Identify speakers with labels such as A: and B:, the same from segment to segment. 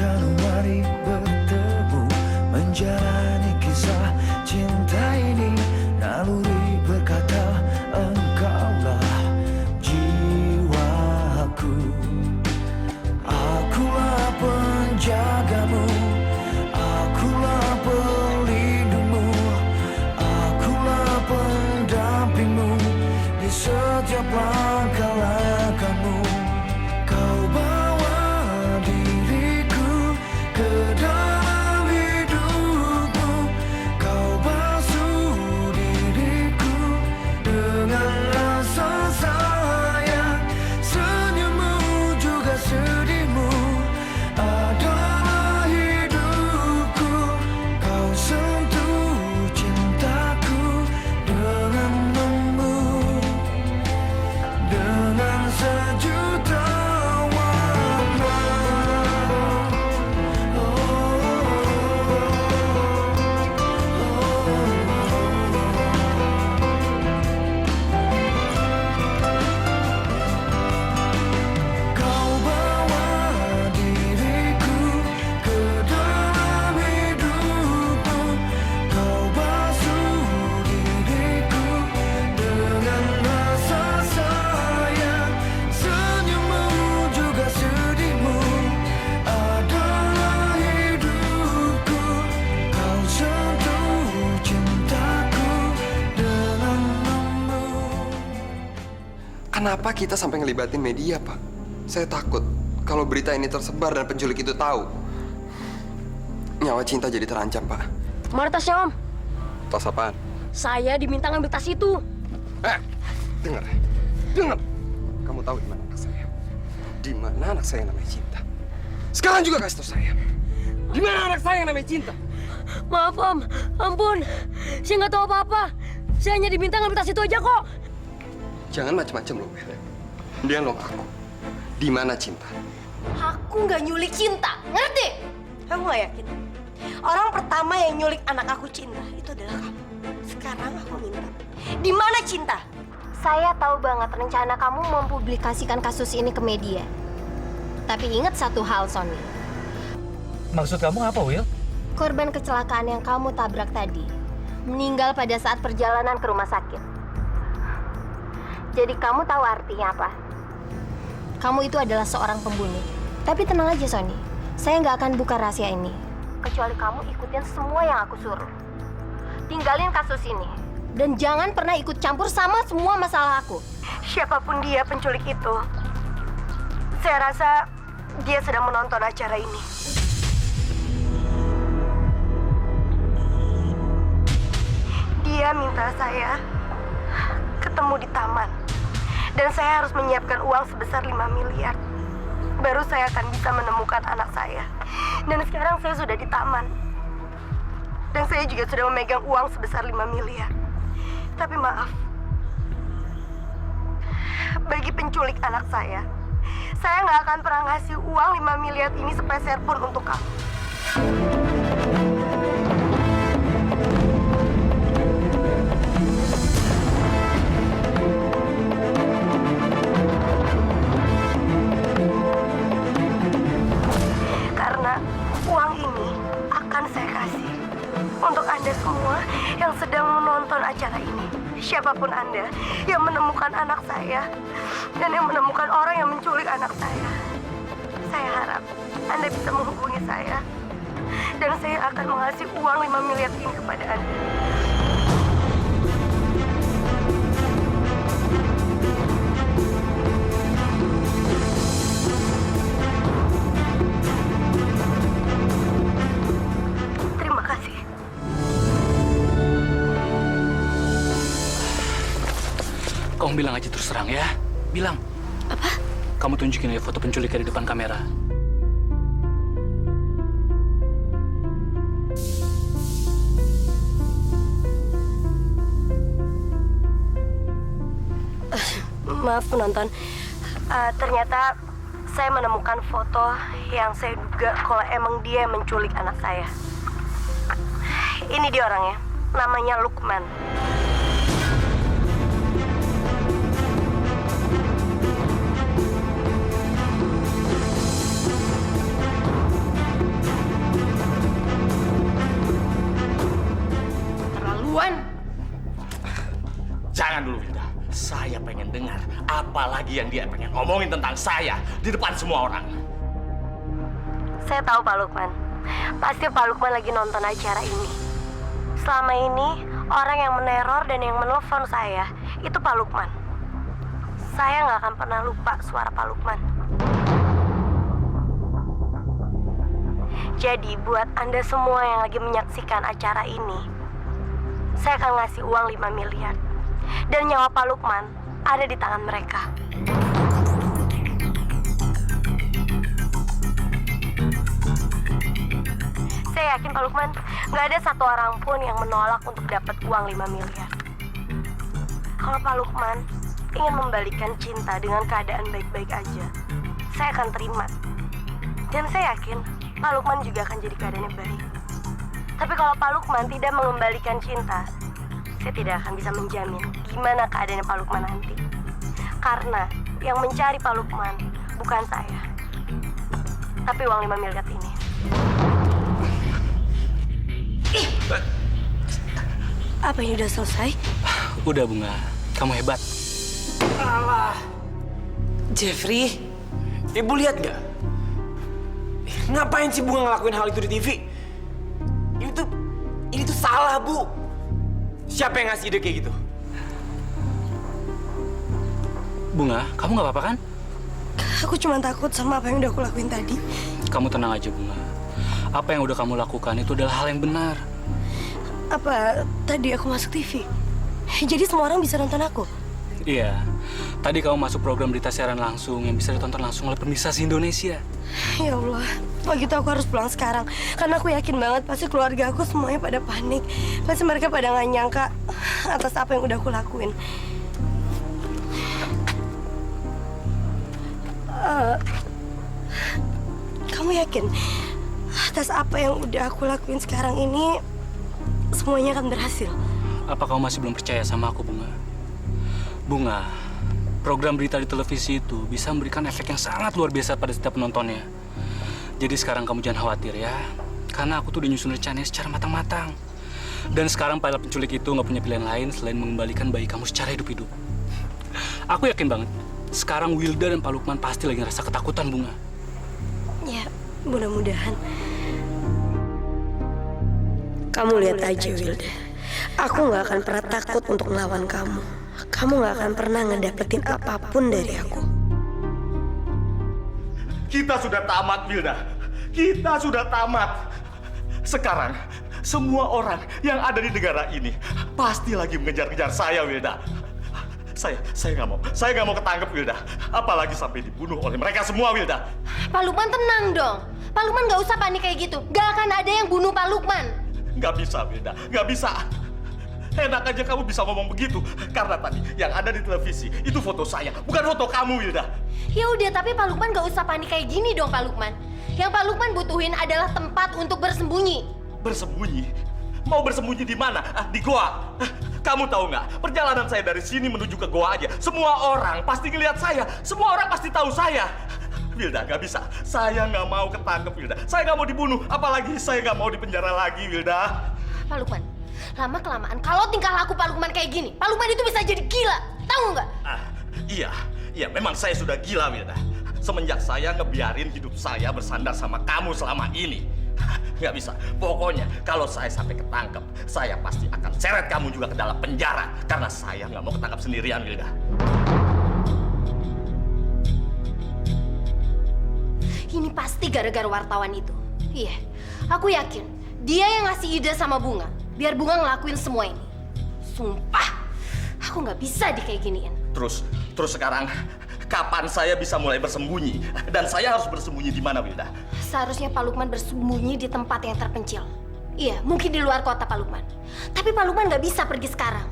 A: Januari bertemu menjalani kisah cinta ini. Naluri berkata engkaulah jiwaku. Akulah penjagamu, akulah pelindungmu, akulah pendampingmu di setiap langkah-langkahmu. Kau bawa diriku ke dalam hidupmu, kau basuh diriku dengan rasa sayang. Senyummu juga sedihmu adalah hidupku. Kau sentuh cintaku dengan lembut, dengan sejuta warna. Kau bawa diriku ke dalam hidupmu, kau basuh diriku dengan rasa sayang. Senyummu juga sedihmu adalah hidupku. Kau sentuh cintaku dengan lembut.
B: Kenapa kita sampai ngelibatin media, Pak? Saya takut kalau berita ini tersebar dan penculik itu tahu. Nyawa Cinta jadi terancam, Pak.
C: Mana tasnya, Om?
B: Tas apaan?
C: Saya diminta ngambil tas itu.
B: Dengar. Kamu tahu di mana anak saya? Di mana anak saya yang namanya Cinta? Sekarang juga kasih tahu saya. Di mana anak saya yang namanya Cinta?
C: Maaf, Om. Ampun. Saya nggak tahu apa-apa. Saya hanya diminta ngambil tas itu aja kok.
B: Jangan macam-macam loh, Bel. Dia dong aku. Di mana Cinta?
D: Aku nggak nyulik Cinta, ngerti? Kamu nggak yakin? Orang pertama yang nyulik anak aku Cinta itu adalah kamu. Sekarang aku minta, di mana Cinta?
E: Saya tahu banget rencana kamu mempublikasikan kasus ini ke media. Tapi ingat satu hal, Sony.
F: Maksud kamu apa, Will?
E: Korban kecelakaan yang kamu tabrak tadi meninggal pada saat perjalanan ke rumah sakit. Jadi kamu tahu artinya apa? Kamu itu adalah seorang pembunuh. Tapi tenang aja, Sony. Saya nggak akan buka rahasia ini. Kecuali kamu ikutin semua yang aku suruh. Tinggalin kasus ini. Dan jangan pernah ikut campur sama semua masalah aku.
D: Siapapun dia penculik itu, saya rasa dia sedang menonton acara ini. Dia minta saya ketemu di taman. Dan saya harus menyiapkan uang sebesar 5 miliar. Baru saya akan bisa menemukan anak saya. Dan sekarang saya sudah di taman. Dan saya juga sudah memegang uang sebesar 5 miliar. Tapi maaf, bagi penculik anak saya nggak akan pernah ngasih uang 5 miliar ini sepeser pun untuk kamu. Karena uang ini akan saya kasih untuk Anda semua yang sedang menonton acara ini. Siapapun Anda yang menemukan anak saya dan yang menemukan orang yang menculik anak saya harap Anda bisa menghubungi saya dan saya akan mengasih uang 5 miliar ini kepada Anda. Terima kasih.
F: Kamu bilang aja terus terang ya. Bilang.
D: Apa?
F: Kamu tunjukin aja foto penculiknya di depan kamera.
D: Maaf penonton, ternyata saya menemukan foto yang saya duga kalau emang dia yang menculik anak saya. Ini dia orangnya, namanya Lukman.
G: pengen dengar apalagi yang dia pengen ngomongin tentang saya di depan semua orang.
D: Saya tahu Pak Lukman. Pasti Pak Lukman lagi nonton acara ini. Selama ini, orang yang meneror dan yang menelpon saya itu Pak Lukman. Saya nggak akan pernah lupa suara Pak Lukman. Jadi buat Anda semua yang lagi menyaksikan acara ini, saya akan ngasih uang 5 miliar. Dan nyawa Pak Lukman ada di tangan mereka. Saya yakin Pak Lukman nggak ada satu orang pun yang menolak untuk dapat uang 5 miliar. Kalau Pak Lukman ingin membalikan cinta dengan keadaan baik-baik aja, saya akan terima. Dan saya yakin Pak Lukman juga akan jadi keadaannya baik. Tapi kalau Pak Lukman tidak mengembalikan cinta, saya tidak akan bisa menjamin gimana keadaannya Pak Lukman nanti. Karena yang mencari Pak Lukman bukan saya, tapi uang 5 miliar ini. Apa ini udah selesai?
F: Udah Bunga, kamu hebat.
H: Alah, Jeffrey, Ibu lihat nggak? Ngapain sih Bunga ngelakuin hal itu di TV? Ini tuh salah, Bu. Siapa yang ngasih ide kayak gitu?
F: Bunga, kamu nggak apa-apa kan?
D: Aku cuma takut sama apa yang udah aku lakuin tadi.
F: Kamu tenang aja Bunga. Apa yang udah kamu lakukan itu adalah hal yang benar.
D: Apa tadi aku masuk TV? Jadi semua orang bisa nonton aku?
F: Iya, tadi kamu masuk program berita siaran langsung yang bisa ditonton langsung oleh pemirsa se-Indonesia.
D: Ya Allah, kalau gitu aku harus pulang sekarang. Karena aku yakin banget pasti keluarga aku semuanya pada panik. Pasti mereka pada nggak nyangka atas apa yang udah aku lakuin. Kamu yakin atas apa yang udah aku lakuin sekarang ini semuanya akan berhasil?
F: Apa kamu masih belum percaya sama aku, Bunga? Bunga, program berita di televisi itu bisa memberikan efek yang sangat luar biasa pada setiap penontonnya. Jadi sekarang kamu jangan khawatir ya, karena aku tuh udah nyusun rencananya secara matang-matang. Dan sekarang para penculik itu nggak punya pilihan lain selain mengembalikan bayi kamu secara hidup-hidup. Aku yakin banget, sekarang Wilda dan Pak Lukman pasti lagi ngerasa ketakutan, Bunga.
D: Ya, mudah-mudahan. Kamu lihat aja, Wilda. Aku nggak akan pernah takut untuk melawan kamu. Kamu nggak akan pernah ngedapetin apapun dari aku.
G: Kita sudah tamat, Wilda. Kita sudah tamat. Sekarang, semua orang yang ada di negara ini pasti lagi mengejar-kejar saya, Wilda. Saya nggak mau. Saya nggak mau ketangkep, Wilda. Apalagi sampai dibunuh oleh mereka semua, Wilda.
E: Pak Lukman tenang dong. Pak Lukman nggak usah panik kayak gitu. Gak akan ada yang bunuh Pak Lukman.
G: Nggak bisa, Wilda. Nggak bisa. Enak aja kamu bisa ngomong begitu. Karena tadi yang ada di televisi itu foto saya, bukan foto kamu, Wilda.
E: Ya udah, tapi Pak Lukman nggak usah panik kayak gini dong, Pak Lukman. Yang Pak Lukman butuhin adalah tempat untuk bersembunyi.
G: Bersembunyi? Mau bersembunyi di mana? Di goa? Kamu tahu nggak? Perjalanan saya dari sini menuju ke goa aja, semua orang pasti ngelihat saya. Semua orang pasti tahu saya. Wilda, nggak bisa. Saya nggak mau ketangkep, Wilda. Saya nggak mau dibunuh. Apalagi saya nggak mau dipenjara lagi, Wilda.
E: Pak Lukman, lama-kelamaan kalau tingkah laku Pak Lukman kayak gini, Pak Lukman itu bisa jadi gila. Tahu nggak?
G: Iya, memang saya sudah gila, Wilda. Semenjak saya ngebiarin hidup saya bersandar sama kamu selama ini. Nggak bisa. Pokoknya kalau saya sampai ketangkep, saya pasti akan seret kamu juga ke dalam penjara. Karena saya nggak mau ketangkap sendirian, Wilda.
E: Ini pasti gara-gara wartawan itu. Iya, aku yakin dia yang ngasih ide sama Bunga, biar Bunga ngelakuin semua ini. Sumpah, aku nggak bisa di kayak giniin.
G: Terus sekarang kapan saya bisa mulai bersembunyi? Dan saya harus bersembunyi di mana, Wilda?
E: Seharusnya Pak Lukman bersembunyi di tempat yang terpencil. Iya, mungkin di luar kota Pak Lukman. Tapi Pak Lukman nggak bisa pergi sekarang.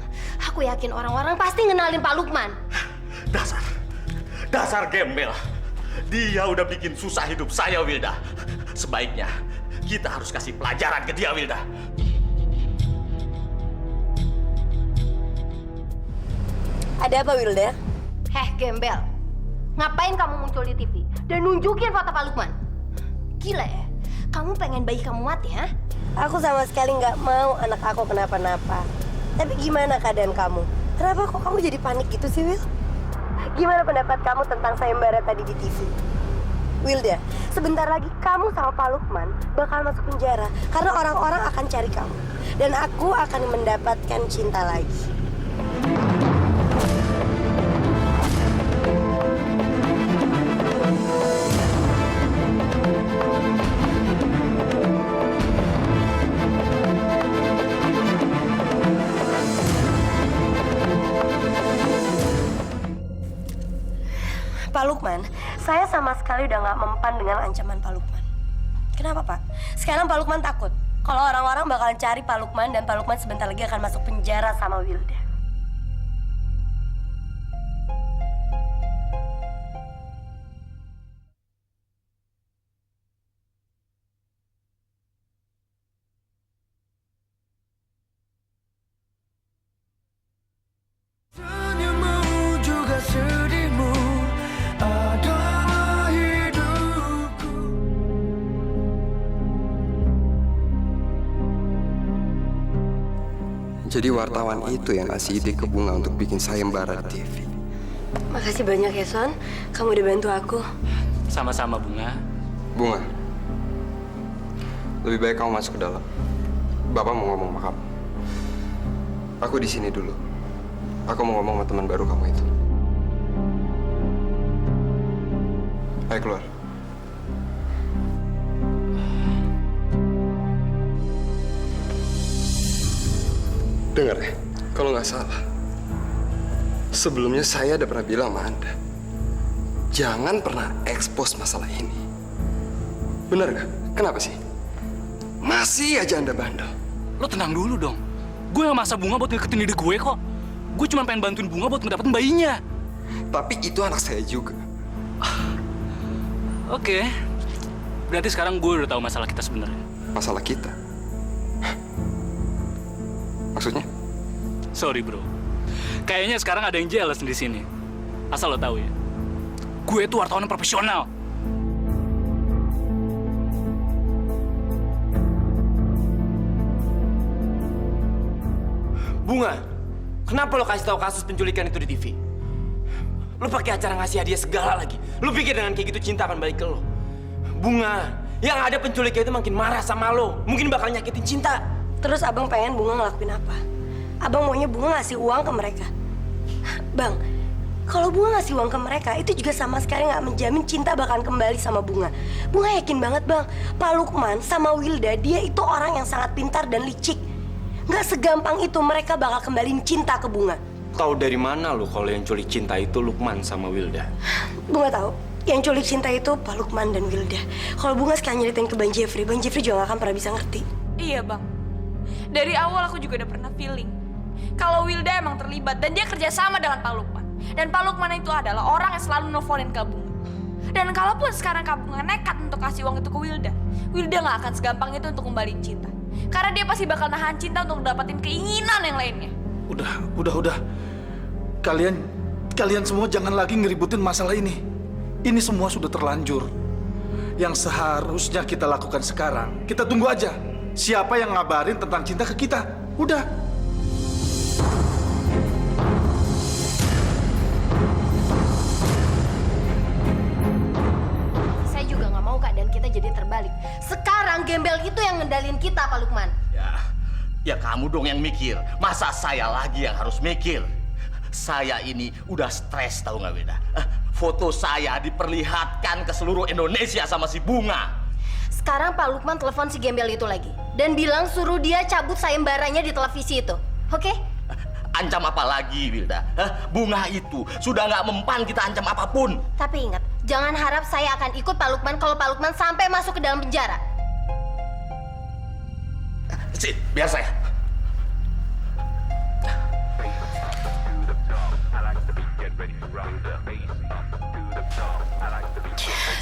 E: Aku yakin orang-orang pasti ngenalin Pak Lukman.
G: Dasar gembel. Dia udah bikin susah hidup saya, Wilda. Sebaiknya kita harus kasih pelajaran ke dia, Wilda.
D: Ada apa, Wilda?
E: Gembel. Ngapain kamu muncul di TV dan nunjukin foto Pak Lukman? Gila ya? Kamu pengen bayi kamu mati, ha?
D: Aku sama sekali nggak mau anak aku kenapa-napa. Tapi gimana keadaan kamu? Kenapa kok kamu jadi panik gitu sih, Wil? Gimana pendapat kamu tentang sayembara tadi di TV? Wilda, sebentar lagi kamu sama Pak Lukman bakal masuk penjara karena orang-orang akan cari kamu. Dan aku akan mendapatkan cinta lagi. Pak Lukman, saya sama sekali udah nggak mempan dengan ancaman Pak Lukman. Kenapa, Pak? Sekarang Pak Lukman takut kalau orang-orang bakalan cari Pak Lukman dan Pak Lukman sebentar lagi akan masuk penjara sama Wilda.
A: Senyummu juga sedihmu adalah hidupku.
B: Jadi wartawan itu yang ngasih ide ke Bunga untuk bikin sayembara di TV.
D: Makasih banyak ya, Son. Kamu udah bantu aku.
F: Sama-sama, Bunga.
B: Bunga, lebih baik kamu masuk ke dalam. Bapak mau ngomong sama kamu. Aku di sini dulu. Aku mau ngomong sama teman baru kamu itu. Ayo keluar. Dengar ya, kalau nggak salah, sebelumnya saya udah pernah bilang sama Anda, jangan pernah ekspos masalah ini. Benar nggak? Kenapa sih? Masih aja Anda bandel.
F: Lo tenang dulu dong. Gue nggak maksa Bunga buat deketin ide gue kok. Gue cuma pengen bantuin Bunga buat ngedapetin bayinya.
B: Tapi itu anak saya juga.
F: Oke. Berarti sekarang gue udah tahu masalah kita sebenarnya.
B: Masalah kita. Maksudnya?
F: Sorry bro. Kayaknya sekarang ada yang jealous di sini. Asal lo tahu ya. Gue itu wartawan yang profesional.
H: Bunga, kenapa lo kasih tahu kasus penculikan itu di TV? Lo pakai acara ngasih hadiah segala lagi. Lo pikir dengan kayak gitu cinta akan balik ke lo? Bunga, yang ada penculiknya itu makin marah sama lo. Mungkin bakal nyakitin cinta.
D: Terus abang pengen Bunga ngelakuin apa? Abang maunya Bunga ngasih uang ke mereka. Bang, kalau Bunga ngasih uang ke mereka, itu juga sama sekali nggak menjamin cinta bakalan kembali sama Bunga. Bunga yakin banget, Bang. Pak Lukman sama Wilda, dia itu orang yang sangat pintar dan licik. Nggak segampang itu mereka bakal kembaliin cinta ke Bunga.
H: Tahu dari mana lo kalau yang culik cinta itu Lukman sama Wilda?
D: Bunga tahu, yang culik cinta itu Pak Lukman dan Wilda. Kalau Bunga sekarang nyeritain ke Bang Jeffrey juga nggak akan pernah bisa ngerti.
I: Iya bang, dari awal aku juga udah pernah feeling kalau Wilda emang terlibat dan dia kerja sama dengan Pak Lukman. Dan Pak Lukman itu adalah orang yang selalu nelfonin Kak Bunga. Dan kalaupun sekarang Kak Bunga nekat untuk kasih uang itu ke Wilda, Wilda nggak akan segampang itu untuk kembaliin cinta. Karena dia pasti bakal nahan cinta untuk dapatin keinginan yang lainnya.
J: Udah. Kalian semua jangan lagi ngeributin masalah ini. Ini semua sudah terlanjur. Yang seharusnya kita lakukan sekarang, kita tunggu aja. Siapa yang ngabarin tentang cinta ke kita? Udah.
E: Saya juga nggak mau keadaan kita jadi terbalik. Sekarang gembel itu yang ngendalin kita, Pak Lukman.
G: Ya kamu dong yang mikir. Masa saya lagi yang harus mikir? Saya ini udah stres tahu nggak Wilda? Foto saya diperlihatkan ke seluruh Indonesia sama si Bunga.
E: Sekarang Pak Lukman telepon si gembel itu lagi dan bilang suruh dia cabut sayembaranya di televisi itu. Oke?
G: Ancam apa lagi Wilda? Bunga itu sudah nggak mempan kita ancam apapun.
E: Tapi ingat, jangan harap saya akan ikut Pak Lukman kalau Pak Lukman sampai masuk ke dalam penjara.
G: Biar saya.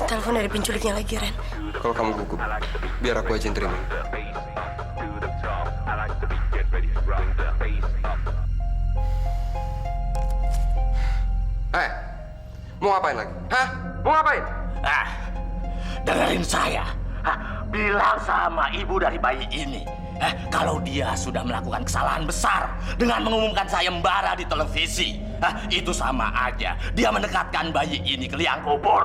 D: Telepon dari penculiknya lagi, Ren.
B: Kalau kamu gugup, biar aku aja yang terima. Mau ngapain lagi? Hah? Mau ngapain?
G: Dengerin saya. bilang sama ibu dari bayi ini, kalau dia sudah melakukan kesalahan besar dengan mengumumkan sayembara di televisi. Itu sama aja dia mendekatkan bayi ini ke liang kubur.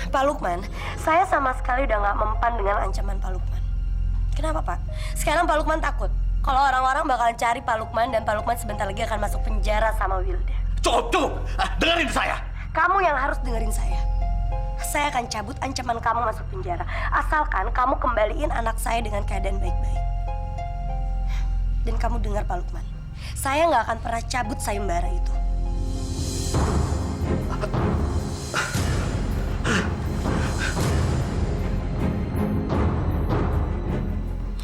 D: Pak Lukman, saya sama sekali udah nggak mempan dengan ancaman Pak Lukman. Kenapa, Pak? Sekarang Pak Lukman takut kalau orang-orang bakalan cari Pak Lukman dan Pak Lukman sebentar lagi akan masuk penjara sama Wilda.
G: Cukup, dengerin saya.
D: Kamu yang harus dengerin saya. Saya akan cabut ancaman kamu masuk penjara. Asalkan kamu kembaliin anak saya dengan keadaan baik-baik. Dan kamu dengar Pak Lukman, saya nggak akan pernah cabut sayembara itu.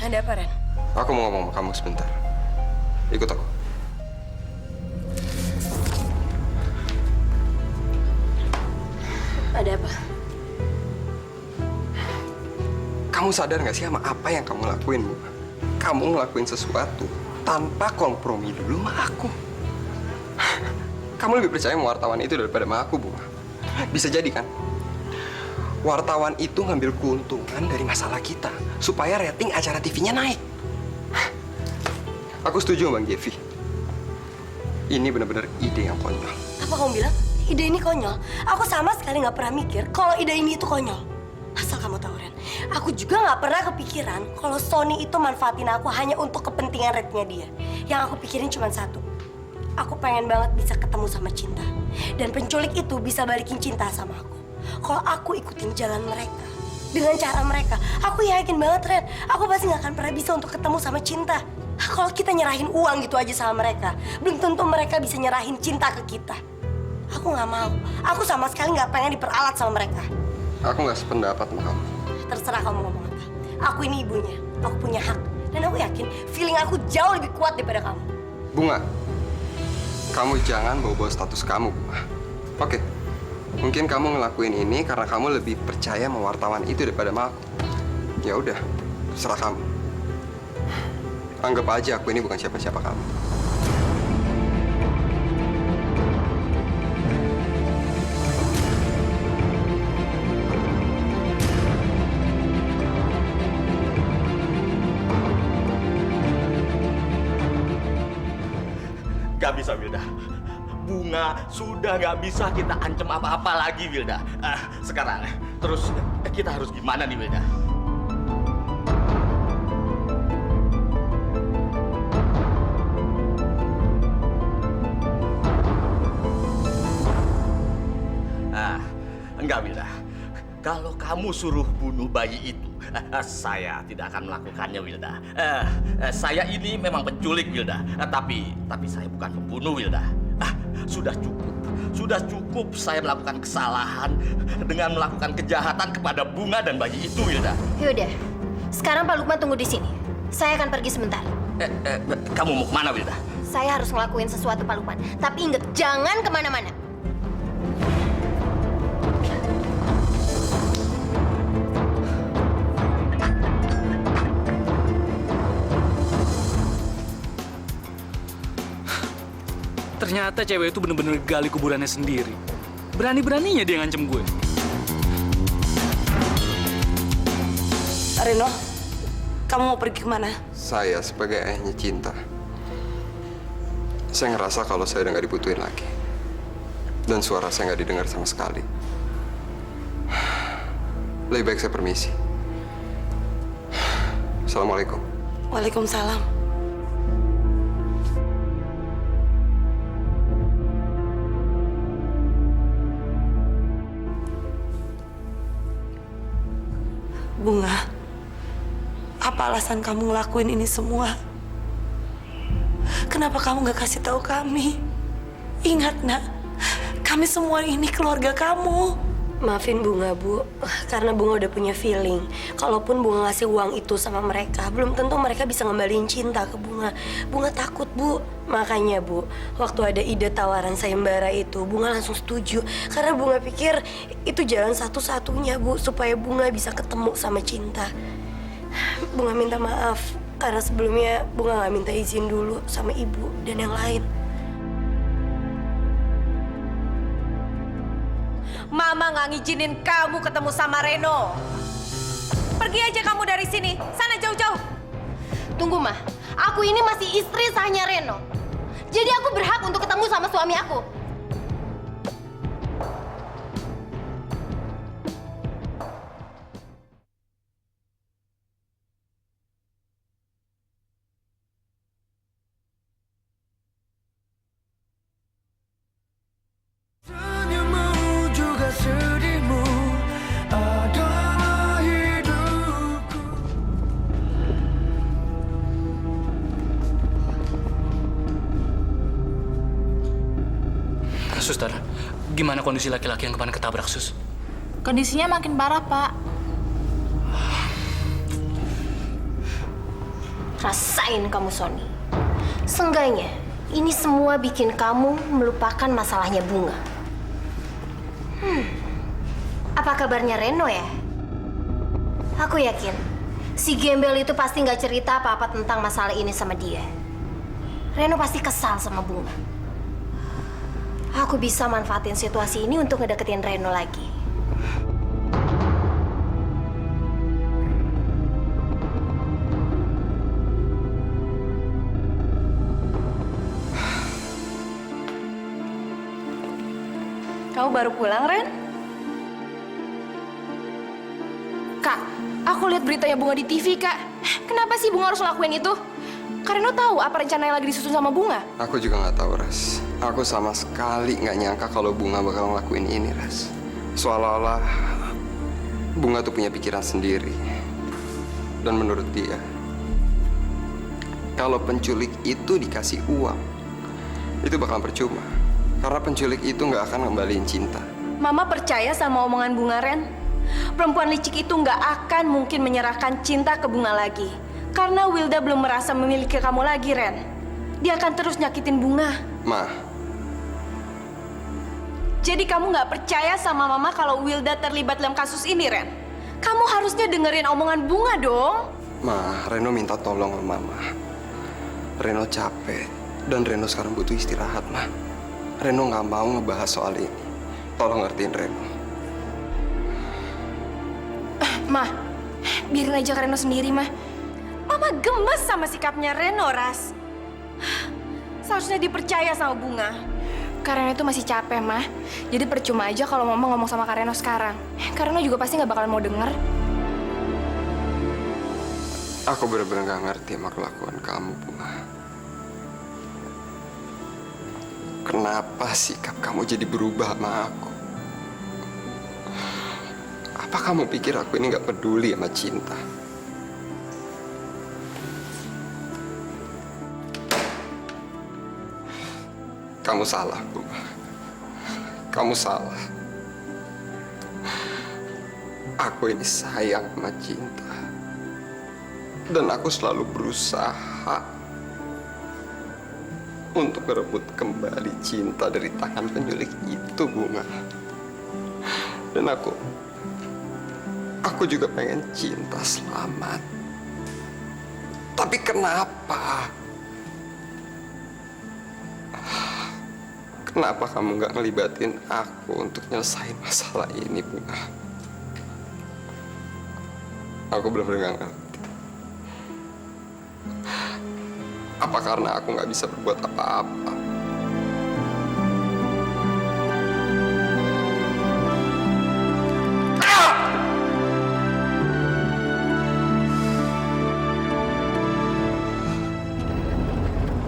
D: Ada apa, Ren?
B: Aku mau ngomong sama kamu sebentar. Ikut aku.
D: Ada apa?
B: Kamu sadar nggak sih sama apa yang kamu lakuin, Bu? Kamu ngelakuin sesuatu tanpa kompromi dulu sama aku. Kamu lebih percaya sama wartawan itu daripada sama aku, Bu. Bisa jadi kan? Wartawan itu ngambil keuntungan dari masalah kita supaya rating acara TV-nya naik. Aku setuju sama Bang Jeffy. Ini benar-benar ide yang konyol.
D: Apa kamu bilang? Ide ini konyol? Aku sama sekali nggak pernah mikir kalau ide ini itu konyol. Asal kamu tahu, Ren, aku juga nggak pernah kepikiran kalau Sony itu manfaatin aku hanya untuk kepentingan ratingnya dia. Yang aku pikirin cuma satu. Aku pengen banget bisa ketemu sama Cinta. Dan penculik itu bisa balikin Cinta sama aku. Kalau aku ikutin jalan mereka, dengan cara mereka, aku yakin banget, Ren, aku pasti nggak akan pernah bisa untuk ketemu sama Cinta. Kalau kita nyerahin uang gitu aja sama mereka, belum tentu mereka bisa nyerahin Cinta ke kita. Aku nggak mau. Aku sama sekali nggak pengen diperalat sama mereka.
B: Aku nggak sependapat sama kamu.
D: Terserah kamu ngomong apa. Aku ini ibunya. Aku punya hak. Dan aku yakin feeling aku jauh lebih kuat daripada kamu.
B: Bunga, kamu jangan bawa-bawa status kamu, Bunga. Oke, mungkin kamu ngelakuin ini karena kamu lebih percaya sama wartawan itu daripada sama aku. Ya udah, terserah kamu. Anggap aja aku ini bukan siapa-siapa kamu.
G: Gak bisa, Wilda. Bunga sudah gak bisa kita ancam apa-apa lagi, Wilda. Sekarang, terus kita harus gimana nih, Wilda? Enggak, Wilda. Kalau kamu suruh bunuh bayi itu, saya tidak akan melakukannya, Wilda. Saya ini memang penculik, Wilda. Tapi saya bukan pembunuh, Wilda. Sudah cukup saya melakukan kesalahan dengan melakukan kejahatan kepada Bunga dan bayi itu, Wilda.
E: Yaudah, sekarang Pak Lukman tunggu di sini. Saya akan pergi sebentar.
G: Kamu mau kemana, Wilda?
E: Saya harus ngelakuin sesuatu, Pak Lukman. Tapi ingat, jangan kemana-mana.
F: Ternyata cewek itu bener-bener gali kuburannya sendiri. Berani-beraninya dia ngancem gue.
D: Reno, kamu mau pergi kemana?
B: Saya sebagai ayahnya Cinta, saya ngerasa kalau saya udah nggak dibutuhin lagi. Dan suara saya nggak didengar sama sekali. Lebih baik saya permisi. Assalamualaikum.
D: Waalaikumsalam. Bunga, apa alasan kamu ngelakuin ini semua? Kenapa kamu gak kasih tahu kami? Ingat, nak, kami semua ini keluarga kamu. Maafin Bunga, Bu, karena Bunga udah punya feeling. Kalaupun Bunga ngasih uang itu sama mereka, belum tentu mereka bisa ngembaliin Cinta ke Bunga. Bunga takut, Bu. Makanya, Bu, waktu ada ide tawaran sayembara itu, Bunga langsung setuju. Karena Bunga pikir itu jalan satu-satunya, Bu, supaya Bunga bisa ketemu sama Cinta. Bunga minta maaf, karena sebelumnya Bunga gak minta izin dulu sama Ibu dan yang lain.
K: Mama nggak ngizinin kamu ketemu sama Reno.
I: Pergi aja kamu dari sini. Sana jauh-jauh.
E: Tunggu, Mah. Aku ini masih istri sahnya Reno. Jadi aku berhak untuk ketemu sama suami aku.
A: Senyummu juga sedihmu adalah hidupku.
F: Suster, gimana kondisi laki-laki yang kemarin ketabrak, Sus?
I: Kondisinya makin parah, Pak.
E: Rasain kamu, Sony. Seenggaknya, ini semua bikin kamu melupakan masalahnya Bunga. Apa kabarnya Reno ya? Aku yakin, si gembel itu pasti nggak cerita apa-apa tentang masalah ini sama dia. Reno pasti kesal sama Bunga. Aku bisa manfaatin situasi ini untuk ngedeketin Reno lagi.
I: Kamu baru pulang, Ren? Kak, aku lihat beritanya Bunga di TV, Kak. Kenapa sih Bunga harus lakuin itu? Karena tahu apa rencana yang lagi disusun sama Bunga.
B: Aku juga nggak tahu, Ras. Aku sama sekali nggak nyangka kalau Bunga bakal ngelakuin ini, Ras. Seolah-olah Bunga tuh punya pikiran sendiri. Dan menurut dia, kalau penculik itu dikasih uang, itu bakal percuma. Karena penculik itu nggak akan ngembaliin cinta.
I: Mama percaya sama omongan Bunga, Ren. Perempuan licik itu nggak akan mungkin menyerahkan cinta ke Bunga lagi. Karena Wilda belum merasa memiliki kamu lagi, Ren. Dia akan terus nyakitin Bunga.
B: Ma,
I: Jadi kamu nggak percaya sama Mama kalau Wilda terlibat dalam kasus ini, Ren? Kamu harusnya dengerin omongan Bunga dong.
B: Ma, Reno minta tolong sama Mama. Reno capek dan Reno sekarang butuh istirahat, Ma. Reno nggak mau ngebahas soal ini. Tolong ngertiin Reno.
I: Ma, biarin aja Reno sendiri, Ma. Mama gemes sama sikapnya Reno, Ras. Seharusnya dipercaya sama Bunga. Karena itu masih capek, Ma. Jadi percuma aja kalau Mama ngomong sama Kak Reno sekarang. Karena juga pasti nggak bakal mau denger.
B: Aku benar-benar nggak ngerti sama kelakuan kamu, Bunga. Kenapa sikap kamu jadi berubah sama aku? Apa kamu pikir aku ini nggak peduli sama cinta? Kamu salah, Bunga. Kamu salah. Aku ini sayang sama cinta. Dan aku selalu berusaha untuk merebut kembali cinta dari tangan penculik itu, Bunga. Dan aku juga pengen cinta selamat. Tapi kenapa? Kenapa kamu nggak ngelibatin aku untuk nyelesain masalah ini, Bunga? Aku benar-benar nggak ngerti. Apa karena aku nggak bisa berbuat apa-apa?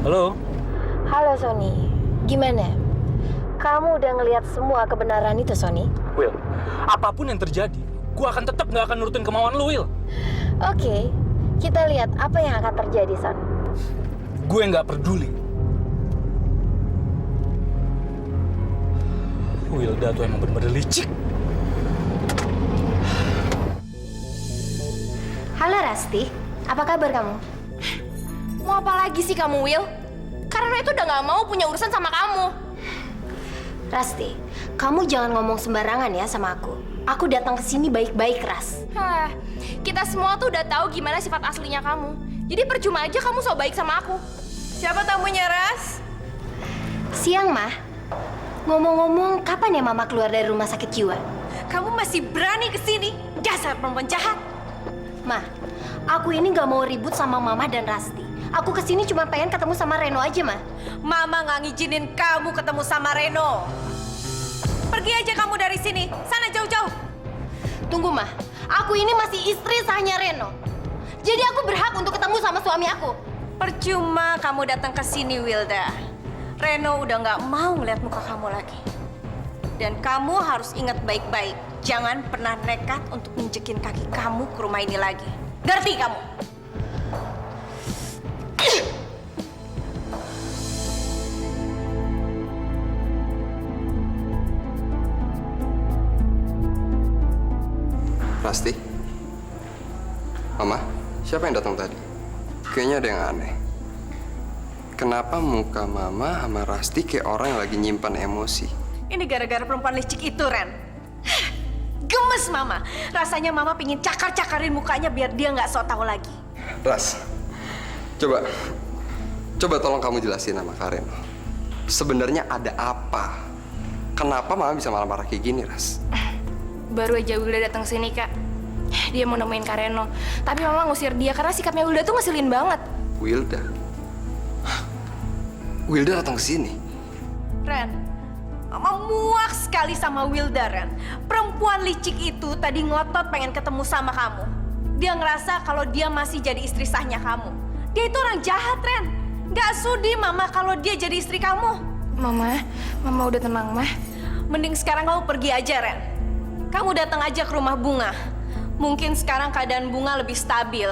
F: Halo?
E: Halo, Sony. Gimana? Kamu udah ngelihat semua kebenaran itu, Sony?
F: Will, apapun yang terjadi, gua akan tetap nggak akan nurutin kemauan lu, Will.
E: Oke, kita lihat apa yang akan terjadi, Son.
F: Gue nggak peduli. Wilda tuh emang bener-bener licik.
E: Halo, Rasti. Apa kabar kamu?
I: Mau apa lagi sih kamu, Will? Karena itu udah nggak mau punya urusan sama kamu.
E: Rasti, kamu jangan ngomong sembarangan ya sama aku. Aku datang ke sini baik-baik, Ras.
I: Hah, kita semua tuh udah tahu gimana sifat aslinya kamu. Jadi percuma aja kamu so baik sama aku. Siapa tamunya, Ras?
E: Siang, Mah. Ngomong-ngomong, kapan ya Mama keluar dari rumah sakit jiwa?
I: Kamu masih berani ke sini? Dasar perempuan jahat.
E: Ma, aku ini nggak mau ribut sama Mama dan Rasti. Aku kesini cuma pengen ketemu sama Reno aja, Ma.
K: Mama nggak ngizinin kamu ketemu sama Reno. Pergi aja kamu dari sini. Sana jauh-jauh.
E: Tunggu, Ma. Aku ini masih istri sahnya Reno. Jadi aku berhak untuk ketemu sama suami aku.
K: Percuma kamu datang ke sini, Wilda. Reno udah nggak mau ngeliat muka kamu lagi. Dan kamu harus ingat baik-baik. Jangan pernah nekat untuk injekin kaki kamu ke rumah ini lagi. Ngerti kamu?
B: Rasti? Mama, siapa yang datang tadi? Kayaknya ada yang aneh. Kenapa muka Mama sama Rasti kayak orang yang lagi nyimpan emosi?
K: Ini gara-gara perempuan licik itu, Ren. Gemes Mama. Rasanya Mama pingin cakar-cakarin mukanya biar dia nggak sok tahu lagi.
B: Ras, coba tolong kamu jelasin sama Kak Reno. Sebenarnya ada apa? Kenapa Mama bisa marah-marah kayak gini, Ras?
I: Baru aja Wilda datang sini, Kak. Dia mau nemuin Kak Reno. Tapi Mama ngusir dia karena sikapnya Wilda tuh ngeselin banget.
B: Wilda? Wilda datang ke sini?
K: Ren, Mama muak sekali sama Wilda, Ren. Perempuan licik itu tadi ngotot pengen ketemu sama kamu. Dia ngerasa kalau dia masih jadi istri sahnya kamu. Dia itu orang jahat, Ren. Gak sudi Mama kalau dia jadi istri kamu.
I: Mama udah tenang, Mah.
K: Mending sekarang kamu pergi aja, Ren. Kamu datang aja ke rumah Bunga. Mungkin sekarang keadaan Bunga lebih stabil.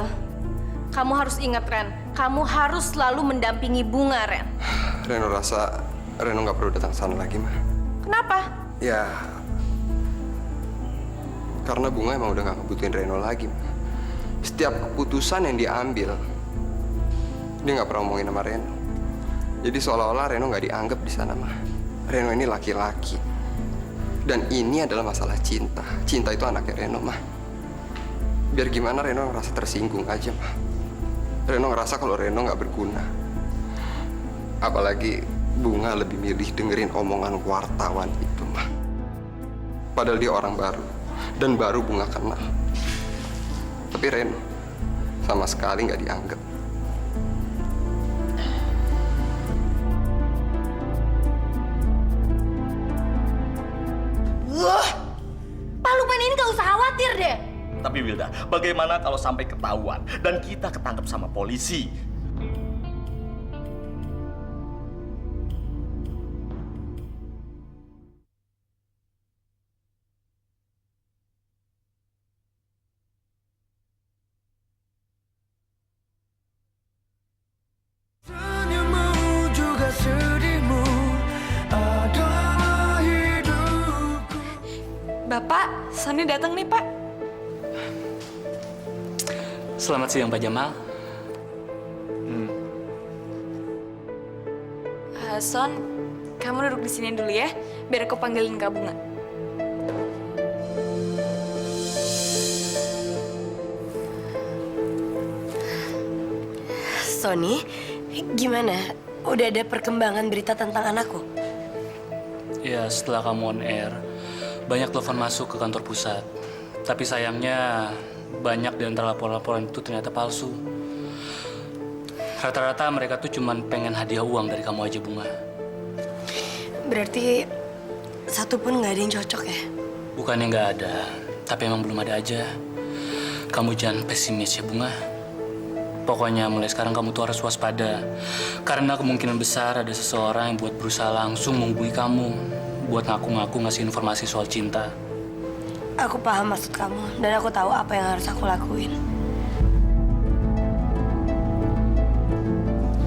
K: Kamu harus ingat, Ren. Kamu harus selalu mendampingi Bunga, Ren.
B: Reno rasa Reno nggak perlu datang sana lagi, Ma.
K: Kenapa?
B: Ya, karena Bunga emang udah nggak ngebutuhin Reno lagi, Ma. Setiap keputusan yang dia ambil, dia nggak pernah ngomongin sama Reno. Jadi seolah-olah Reno nggak dianggap di sana, Ma. Reno ini laki-laki. Dan ini adalah masalah cinta. Cinta itu anaknya Reno, Ma. Biar gimana Reno ngerasa tersinggung aja, Ma. Reno ngerasa kalau Reno nggak berguna. Apalagi Bunga lebih milih dengerin omongan wartawan itu, Ma. Padahal dia orang baru. Dan baru Bunga kenal. Tapi Reno sama sekali nggak dianggap.
E: Pak Lukman ini gak usah khawatir deh.
G: Tapi Wilda, bagaimana kalau sampai ketahuan dan kita ketangkep sama polisi?
A: Senyummu juga sedihmu adalah hidupku.
I: Bapak, Sony datang nih, Pak.
F: Selamat siang, Pak Jamal.
I: Son, kamu duduk di sini dulu ya, biar aku panggilin Kak Bunga.
D: Sony, gimana? Udah ada perkembangan berita tentang anakku?
F: Ya, setelah kamu on air, banyak telepon masuk ke kantor pusat. Tapi sayangnya, banyak di antara laporan-laporan itu ternyata palsu. Rata-rata mereka tuh cuma pengen hadiah uang dari kamu aja, Bunga.
D: Berarti satu pun nggak ada yang cocok ya?
F: Bukannya nggak ada, tapi emang belum ada aja. Kamu jangan pesimis ya, Bunga. Pokoknya mulai sekarang kamu tuh harus waspada. Karena kemungkinan besar ada seseorang yang buat berusaha langsung menghubungi kamu. Buat ngaku-ngaku ngasih informasi soal cinta.
D: Aku paham maksud kamu, dan aku tahu apa yang harus aku lakuin.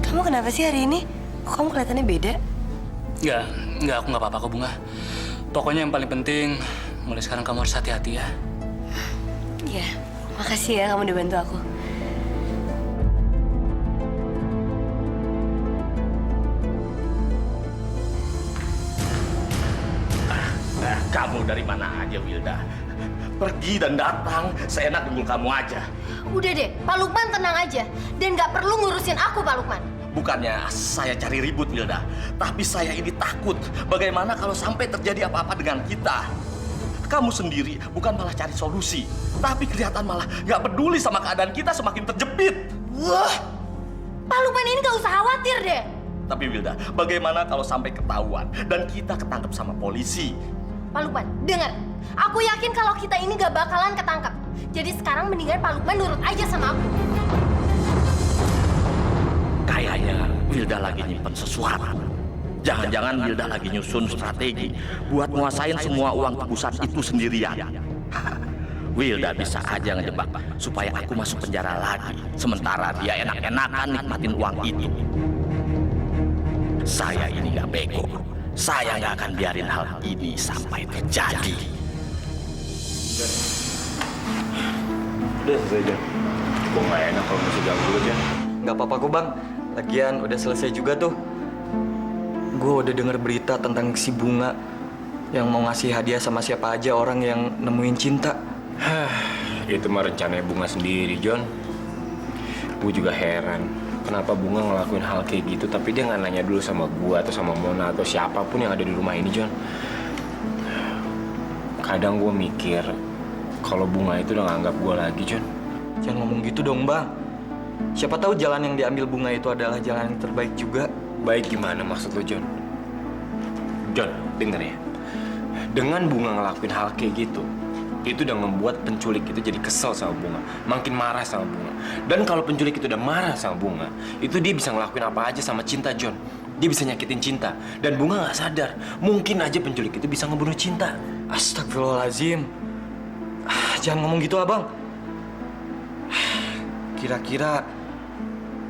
D: Kamu kenapa sih hari ini? Kok kamu kelihatannya beda?
F: Nggak, aku nggak apa-apa kok, Bunga. Pokoknya yang paling penting, mulai sekarang kamu harus hati-hati ya.
D: Iya, makasih ya kamu udah bantu aku.
G: Kamu dari mana aja, Wilda? Pergi dan datang, seenak dengkul kamu aja.
E: Udah deh, Pak Lukman tenang aja. Dan nggak perlu ngurusin aku, Pak Lukman.
G: Bukannya saya cari ribut, Wilda. Tapi saya ini takut. Bagaimana kalau sampai terjadi apa-apa dengan kita? Kamu sendiri bukan malah cari solusi, tapi kelihatan malah nggak peduli sama keadaan kita semakin terjepit. Wah.
E: Pak Lukman ini gak usah khawatir deh.
G: Tapi Wilda, bagaimana kalau sampai ketahuan dan kita ketangkep sama polisi?
E: Pak Lukman, dengar. Aku yakin kalau kita ini gak bakalan ketangkep. Jadi sekarang mendingan Pak Lukman nurut aja sama aku.
G: Kayaknya Wilda lagi nyimpen sesuatu. Jangan-jangan Wilda lagi nyusun strategi buat nguasain semua uang tebusan itu sendirian. Wilda bisa aja ngejebak supaya aku masuk penjara lagi, sementara dia enak-enakan nikmatin uang itu. Saya ini nggak bego. Saya nggak akan biarin hal ini sampai terjadi.
H: Udah selesai, Jon. Gue nggak enak kalau masih ganggu lo, Jon.
B: Nggak apa-apa kok bang. Lagian udah selesai juga tuh. Gue udah denger berita tentang si Bunga yang mau ngasih hadiah sama siapa aja orang yang nemuin cinta.
H: Itu mah rencananya Bunga sendiri, Jon. Gue juga heran. Kenapa Bunga ngelakuin hal kayak gitu, tapi dia nggak nanya dulu sama gue atau sama Mona atau siapapun yang ada di rumah ini, Jon. Kadang gue mikir, kalau Bunga itu udah nganggap gue lagi, Jon.
B: Jangan ngomong gitu dong bang. Siapa tahu jalan yang diambil Bunga itu adalah jalan yang terbaik juga.
H: Baik gimana maksud lo, Jon? Jon, denger ya. Dengan Bunga ngelakuin hal kayak gitu, itu udah membuat penculik itu jadi kesel sama Bunga, makin marah sama Bunga. Dan kalau penculik itu udah marah sama Bunga, itu dia bisa ngelakuin apa aja sama Cinta, Jon. Dia bisa nyakitin Cinta. Dan Bunga nggak sadar, mungkin aja penculik itu bisa ngebunuh Cinta.
B: Astagfirullahaladzim. Jangan ngomong gitu abang. Kira-kira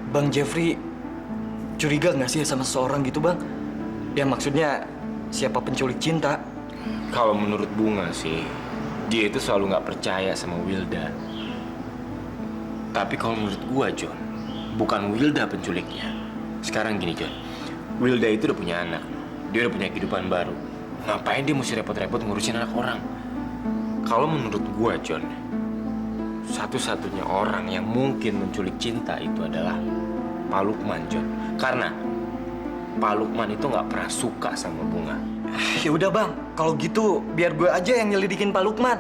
B: Bang Jeffrey curiga nggak sih sama seseorang gitu bang? Ya maksudnya siapa penculik Cinta?
H: Kalau menurut Bunga sih, dia itu selalu nggak percaya sama Wilda. Tapi kalau menurut gua, Jon, bukan Wilda penculiknya. Sekarang gini, Jon. Wilda itu udah punya anak. Dia udah punya kehidupan baru. Ngapain dia mesti repot-repot ngurusin anak orang? Kalau menurut gua, Jon, satu-satunya orang yang mungkin menculik Cinta itu adalah Pak Lukman, Jon. Karena Pak Lukman itu nggak pernah suka sama Bunga.
B: Ya udah bang, kalau gitu biar gue aja yang nyelidikin Pak Lukman.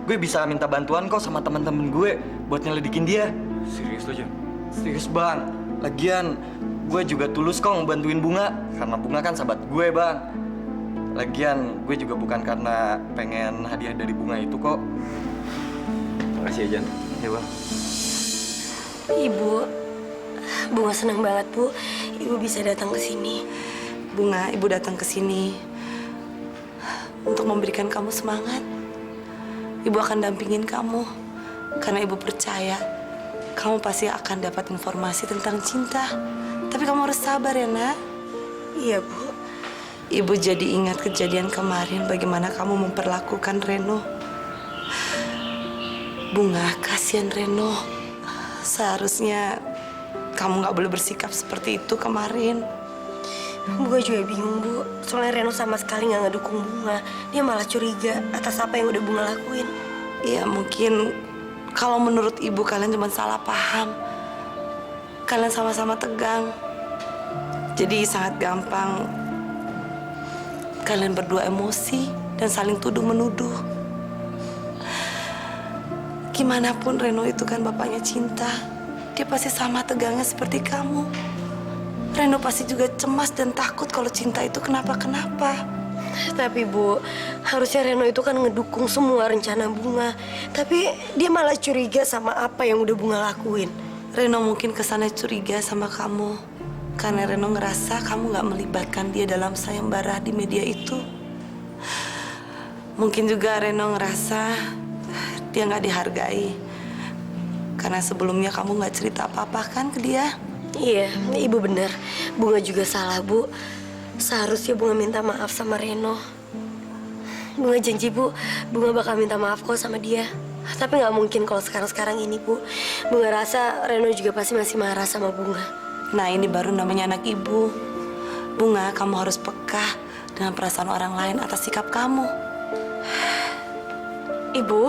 B: Gue bisa minta bantuan kok sama teman-teman gue buat nyelidikin dia.
H: Serius lo, Jon?
B: Serius bang. Lagian gue juga tulus kok ngebantuin Bunga, karena Bunga kan sahabat gue bang. Lagian gue juga bukan karena pengen hadiah dari Bunga itu kok.
H: Makasih ya, Jon.
B: Ya bang.
D: Ibu, Bunga senang banget Bu, Ibu bisa datang ke sini.
L: Bunga, Ibu datang ke sini untuk memberikan kamu semangat. Ibu akan dampingin kamu karena Ibu percaya kamu pasti akan dapat informasi tentang Cinta. Tapi kamu harus sabar ya, Nak.
D: Iya, Bu.
L: Ibu jadi ingat kejadian kemarin bagaimana kamu memperlakukan Reno. Bunga, kasihan Reno. Seharusnya kamu nggak boleh bersikap seperti itu kemarin.
D: Bunga juga bingung, Bu. Soalnya Reno sama sekali nggak ngedukung Bunga. Dia malah curiga atas apa yang udah Bunga lakuin.
L: Ya mungkin kalau menurut Ibu kalian cuma salah paham. Kalian sama-sama tegang. Jadi sangat gampang kalian berdua emosi dan saling tuduh-menuduh. Gimana pun Reno itu kan bapaknya Cinta. Dia pasti sama tegangnya seperti kamu. Reno pasti juga cemas dan takut kalau Cinta itu kenapa-kenapa.
D: Tapi Bu, harusnya Reno itu kan ngedukung semua rencana Bunga. Tapi dia malah curiga sama apa yang udah Bunga lakuin.
L: Reno mungkin kesana curiga sama kamu. Karena Reno ngerasa kamu gak melibatkan dia dalam sayembara di media itu. Mungkin juga Reno ngerasa dia gak dihargai. Karena sebelumnya kamu gak cerita apa-apa kan ke dia.
D: Iya, Ibu benar. Bunga juga salah, Bu. Seharusnya Bunga minta maaf sama Reno. Bunga janji, Bu. Bunga bakal minta maaf kok sama dia. Tapi nggak mungkin kalau sekarang-sekarang ini, Bu. Bunga rasa Reno juga pasti masih marah sama Bunga.
L: Nah, ini baru namanya anak ibu. Bunga, kamu harus peka dengan perasaan orang lain atas sikap kamu.
I: Ibu,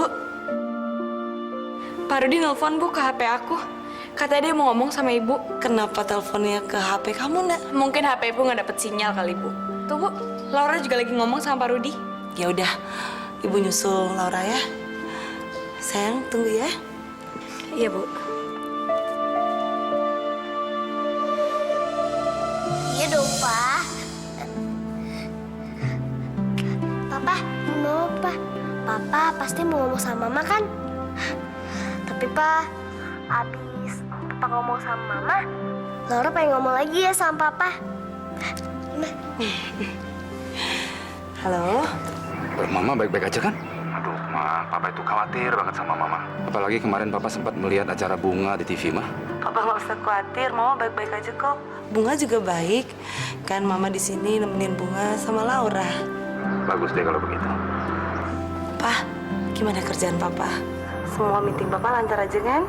I: Pak Rudi nelfon Bu ke HP aku. Katanya dia mau ngomong sama Ibu.
L: Kenapa teleponnya ke HP kamu, Nak?
I: Mungkin HP Ibu nggak dapet sinyal kali, Bu. Tuh, Bu, Laura juga lagi ngomong sama Pak Rudi.
L: Ya udah, Ibu nyusul Laura ya. Sayang, tunggu ya.
D: Iya, Bu.
E: Iya dong, Pak. Papa, mau apa? Papa pasti mau ngomong sama Mama kan? Tapi, Pak, abis Papa ngomong sama Mama, Laura pengen ngomong lagi ya sama Papa.
L: Halo?
M: Mama baik-baik aja kan? Aduh, Ma, Papa itu khawatir banget sama Mama. Apalagi kemarin Papa sempat melihat acara Bunga di TV, Ma.
L: Papa nggak usah khawatir, Mama baik-baik aja kok. Bunga juga baik. Kan Mama di sini nemenin Bunga sama Laura.
M: Bagus deh kalau begitu.
L: Pak, gimana kerjaan Papa? Semua meeting Papa lancar aja kan?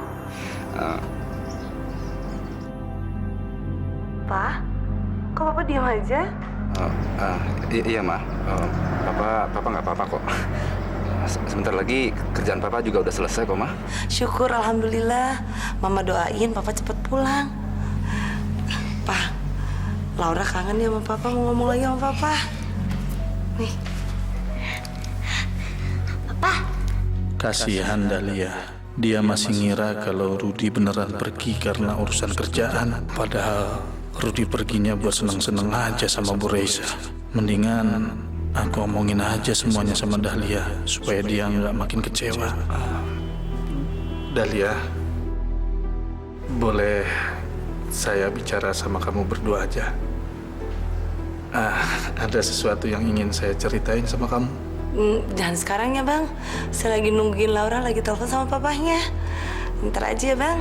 L: Pak, kok Papa diam aja?
M: Iya, Ma. Papa nggak apa-apa kok. Sebentar lagi kerjaan Papa juga udah selesai kok, Ma.
L: Syukur, Alhamdulillah. Mama doain Papa cepet pulang. Pak, Laura kangen ya sama Papa, mau ngomong lagi sama Papa. Nih.
E: Papa.
J: Kasihan Dahlia. Dia masih ngira kalau Rudy beneran pergi karena urusan kerjaan. Padahal Rudy perginya buat seneng-seneng aja sama Bu Reza. Mendingan aku omongin aja semuanya sama Dahlia supaya dia nggak makin kecewa. Dahlia, boleh saya bicara sama kamu berdua aja? Ada sesuatu yang ingin saya ceritain sama kamu.
L: Jangan sekarang ya, Bang. Saya lagi nungguin Laura lagi telepon sama papahnya. Ntar aja ya, Bang.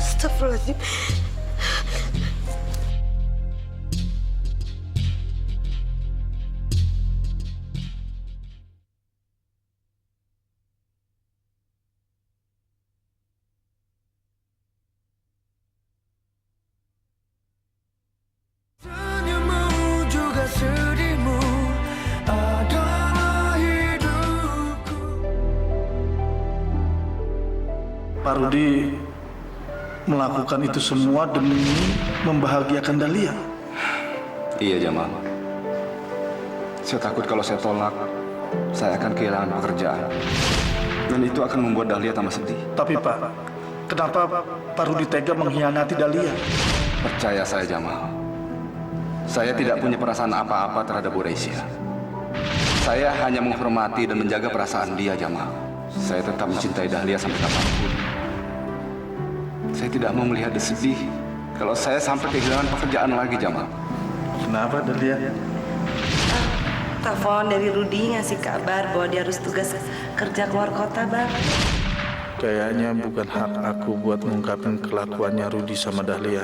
D: Astagfirullahaladzim.
A: Senyummu juga sedihmu adalah hidupku.
J: Pak Rudy melakukan itu semua demi membahagiakan Dahlia.
M: Iya, Jamal. Saya takut kalau saya tolak, saya akan kehilangan pekerjaan. Dan itu akan membuat Dahlia tambah sedih.
J: Tapi Pak, kenapa Pak Rudy tega mengkhianati Dahlia?
M: Percaya saya, Jamal. Saya tidak punya perasaan apa-apa terhadap Bu Reza. Saya hanya menghormati dan menjaga perasaan dia, Jamal. Saya tetap mencintai Dahlia sampai kapanpun. Saya tidak mau melihat dia sedih kalau saya sampai kehilangan pekerjaan lagi, Jamal.
J: Kenapa, Dahlia?
L: Telepon dari Rudy ngasih kabar bahwa dia harus tugas kerja keluar kota, Bang.
J: Kayaknya bukan hak aku buat mengungkapin kelakuannya Rudy sama Dahlia.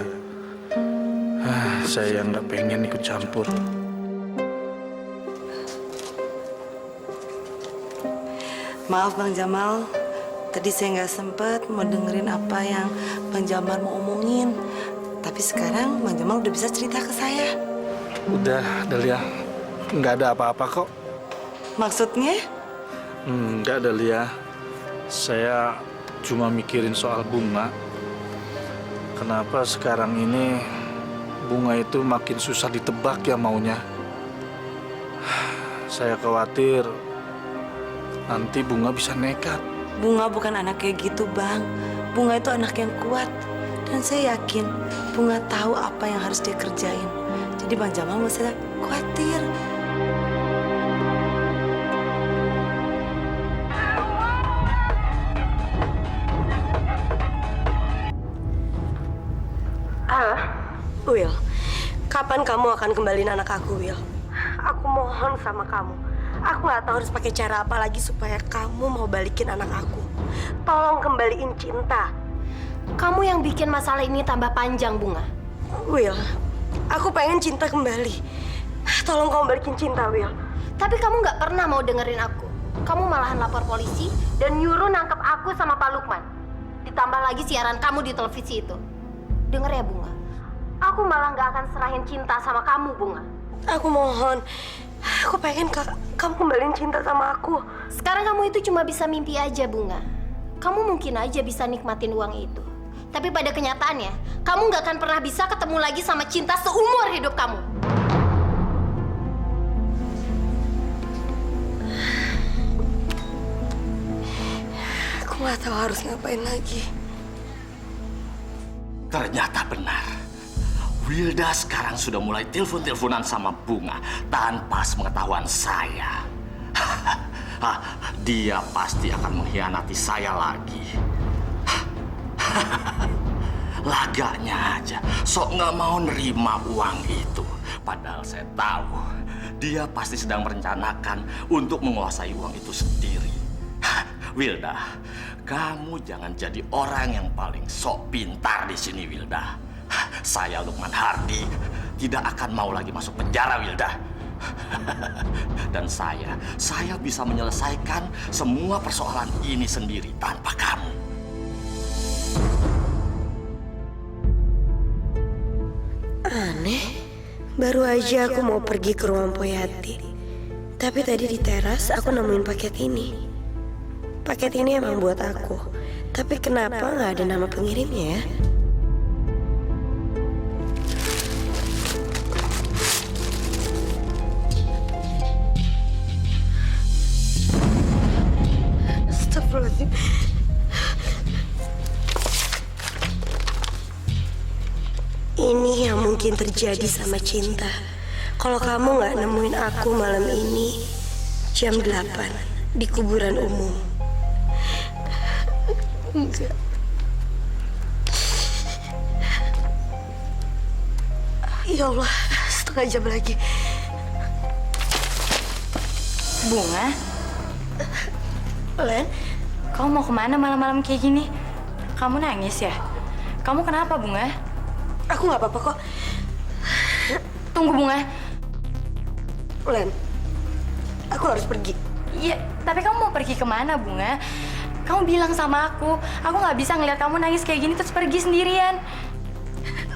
J: Saya nggak pengen ikut campur.
L: Maaf, Bang Jamal. Tadi saya nggak sempet mau dengerin apa yang Bang Jamal mau omongin. Tapi sekarang Bang Jamal udah bisa cerita ke saya.
J: Udah, Dahlia. Nggak ada apa-apa kok.
L: Maksudnya?
J: Nggak, Dahlia. Saya cuma mikirin soal Bunga. Kenapa sekarang ini Bunga itu makin susah ditebak ya maunya. Saya khawatir nanti Bunga bisa nekat.
L: Bunga bukan anak kayak gitu, Bang. Bunga itu anak yang kuat. Dan saya yakin Bunga tahu apa yang harus dia kerjain. Jadi Bang Jamal nggak usah khawatir.
D: Will, kapan kamu akan kembaliin anak aku, Will? Aku mohon sama kamu. Aku nggak tahu harus pakai cara apa lagi supaya kamu mau balikin anak aku. Tolong kembaliin Cinta.
E: Kamu yang bikin masalah ini tambah panjang, Bunga.
D: Will, aku pengen Cinta kembali. Tolong kamu balikin Cinta, Will.
E: Tapi kamu nggak pernah mau dengerin aku. Kamu malahan lapor polisi dan nyuruh nangkep aku sama Pak Lukman. Ditambah lagi siaran kamu di televisi itu. Dengar ya, Bunga. Aku malah nggak akan serahin Cinta sama kamu, Bunga.
D: Aku mohon. Aku pengen kamu kembaliin Cinta sama aku.
E: Sekarang kamu itu cuma bisa mimpi aja, Bunga. Kamu mungkin aja bisa nikmatin uang itu. Tapi pada kenyataannya, kamu nggak akan pernah bisa ketemu lagi sama cinta seumur hidup kamu.
D: Aku nggak tahu harus ngapain lagi.
G: Ternyata benar. Wilda sekarang sudah mulai telepon-teleponan sama Bunga tanpa sepengetahuan saya. Dia pasti akan mengkhianati saya lagi. Laganya aja, sok nggak mau nerima uang itu. Padahal saya tahu dia pasti sedang merencanakan untuk menguasai uang itu sendiri. Wilda, kamu jangan jadi orang yang paling sok pintar di sini, Wilda. Saya Lukman Hardi tidak akan mau lagi masuk penjara, Wilda. Dan saya bisa menyelesaikan semua persoalan ini sendiri tanpa kamu.
D: Aneh, baru aja aku mau pergi ke rumah Poyati. Tapi tadi di teras aku nemuin paket ini. Paket ini emang buat aku. Tapi kenapa nggak ada nama pengirimnya ya? Astagfirullahaladzim. Ini yang mungkin terjadi sama cinta. Kalau kamu nggak nemuin aku malam ini jam 8 di kuburan umum. Enggak. Ya Allah, setengah jam lagi.
I: Bunga,
D: Len,
I: kamu mau kemana malam-malam kayak gini? Kamu nangis ya? Kamu kenapa, Bunga?
D: aku nggak apa-apa kok.
I: Tunggu, Bunga.
D: Len, aku harus pergi.
I: Iya, tapi kamu mau pergi kemana, Bunga? Kamu bilang sama aku nggak bisa ngeliat kamu nangis kayak gini terus pergi sendirian.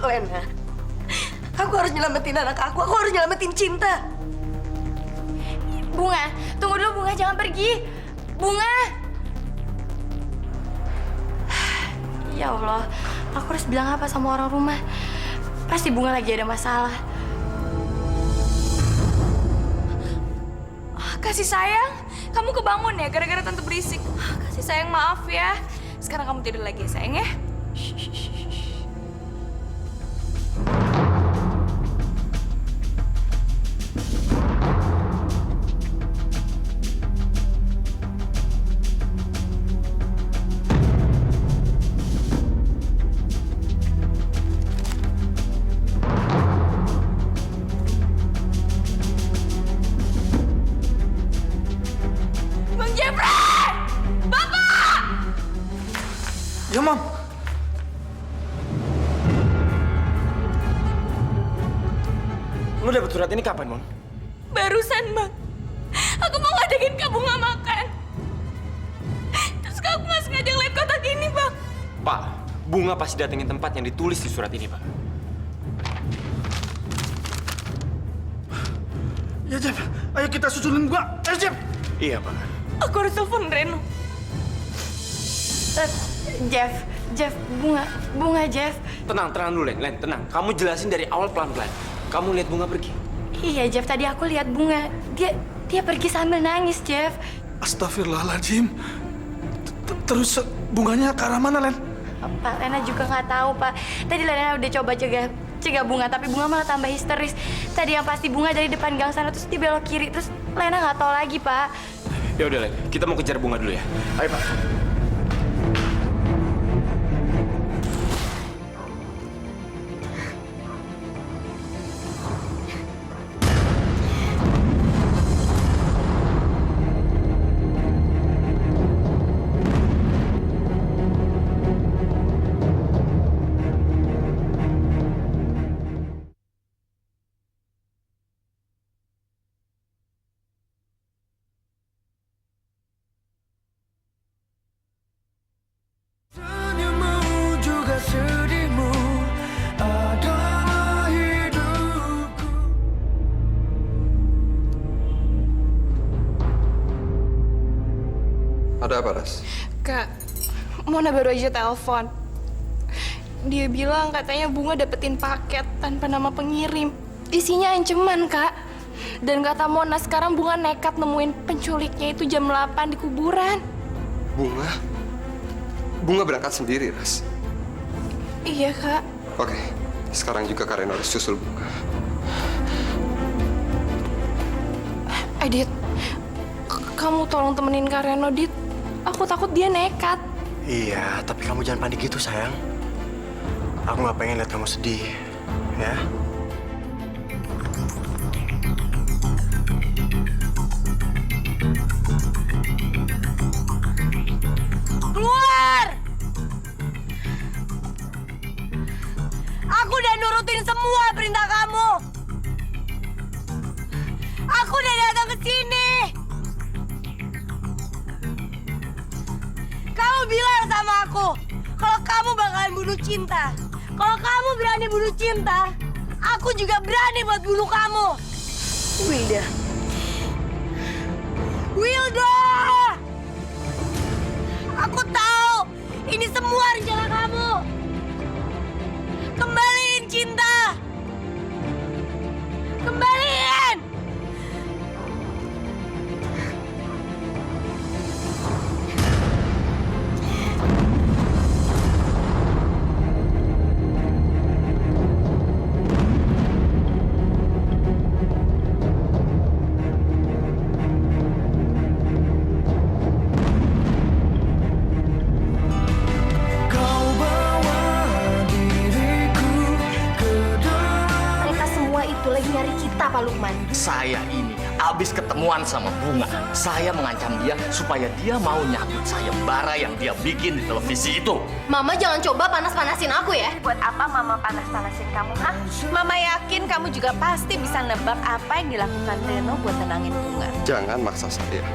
D: Lena, aku harus nyelamatin anak aku harus nyelamatin Cinta.
I: Bunga, tunggu dulu Bunga, jangan pergi. Bunga! Ya Allah, aku harus bilang apa sama orang rumah? Pasti Bunga lagi ada masalah. Kasih sayang, kamu kebangun ya gara-gara tante berisik. Kasih sayang, maaf ya. Sekarang kamu tidur lagi ya sayang ya. Bang Jeffrey! Bapak!
J: Ya, Mam.
H: Lu dapet surat ini kapan, Mon?
I: Barusan, Bang. Aku mau ngajakin kamu nggak makan. Terus kamu nggak sengaja ngeliat kotak ini, Bang.
H: Pak, Bunga pasti datengin tempat yang ditulis di surat ini, Pak.
J: Ya, Jeff. Ayo kita susulin gua. Ayo, Jeff.
H: Iya, Pak.
I: Aku harus telepon Reno. Jeff, Bunga, Jeff.
H: Tenang dulu, Len, tenang. Kamu jelasin dari awal pelan-pelan. Kamu lihat Bunga pergi.
I: Iya, Jeff, tadi aku lihat Bunga. Dia pergi sambil nangis, Jeff.
J: Astagfirullahaladzim. Terus bunganya ke arah mana, Len?
I: Pak, Lena juga nggak tahu, Pak. Tadi Lena udah coba cegah Bunga, tapi Bunga malah tambah histeris. Tadi yang pasti Bunga dari depan gang sana, terus dia belok kiri. Terus Lena nggak tahu lagi, Pak.
H: Ya udah, Len. Kita mau kejar Bunga dulu ya. Ayo, Pak.
A: Senyummu juga sedihmu adalah hidupku.
B: Ada apa, Ras?
I: Kak, Mona baru aja telepon. Dia bilang katanya Bunga dapetin paket tanpa nama pengirim. Isinya ancaman, Kak. Dan kata Mona sekarang Bunga nekat nemuin penculiknya itu jam 8 di kuburan.
B: Bunga? Bunga berangkat sendiri, Ras.
I: Iya, Kak.
B: Oke, sekarang juga Kak Reno harus susul Bunga.
I: Dit, kamu tolong temenin Kak Reno, Dit. Aku takut dia nekat.
N: Iya, tapi kamu jangan panik gitu, sayang. Aku nggak pengen lihat kamu sedih, ya.
D: Keluar! Aku udah nurutin semua perintah kamu. Aku udah datang ke sini. Kamu bilang sama aku kalau kamu bakalan bunuh Cinta. Kalau kamu berani bunuh Cinta, aku juga berani buat bunuh kamu. Wilda. Wilda! Aku tahu ini semua rencana kamu. Kembaliin Cinta. Kembaliin.
E: Pak Lukman?
G: Saya ini abis ketemuan sama Bunga. Saya mengancam dia supaya dia mau nyakut sayembara yang dia bikin di televisi itu.
E: Mama jangan coba panas-panasin aku ya.
D: Buat apa Mama panas-panasin kamu, ha?
K: Mama yakin kamu juga pasti bisa nebak apa yang dilakukan Reno buat tenangin Bunga.
B: Jangan maksa saya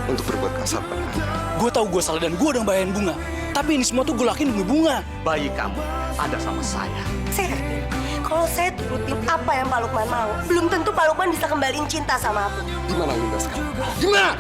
B: untuk berbuat kasar pada Anda.
F: Gue tahu gue salah dan gue udah bayarin Bunga. Tapi ini semua tuh gue lakuin demi Bunga.
G: Bayi kamu ada sama saya.
D: Saya yakin kalau saya turutin apa yang Pak Lukman mau, belum tentu Pak Lukman bisa kembaliin Cinta sama aku.
B: Gimana Winda sekarang? Gimana?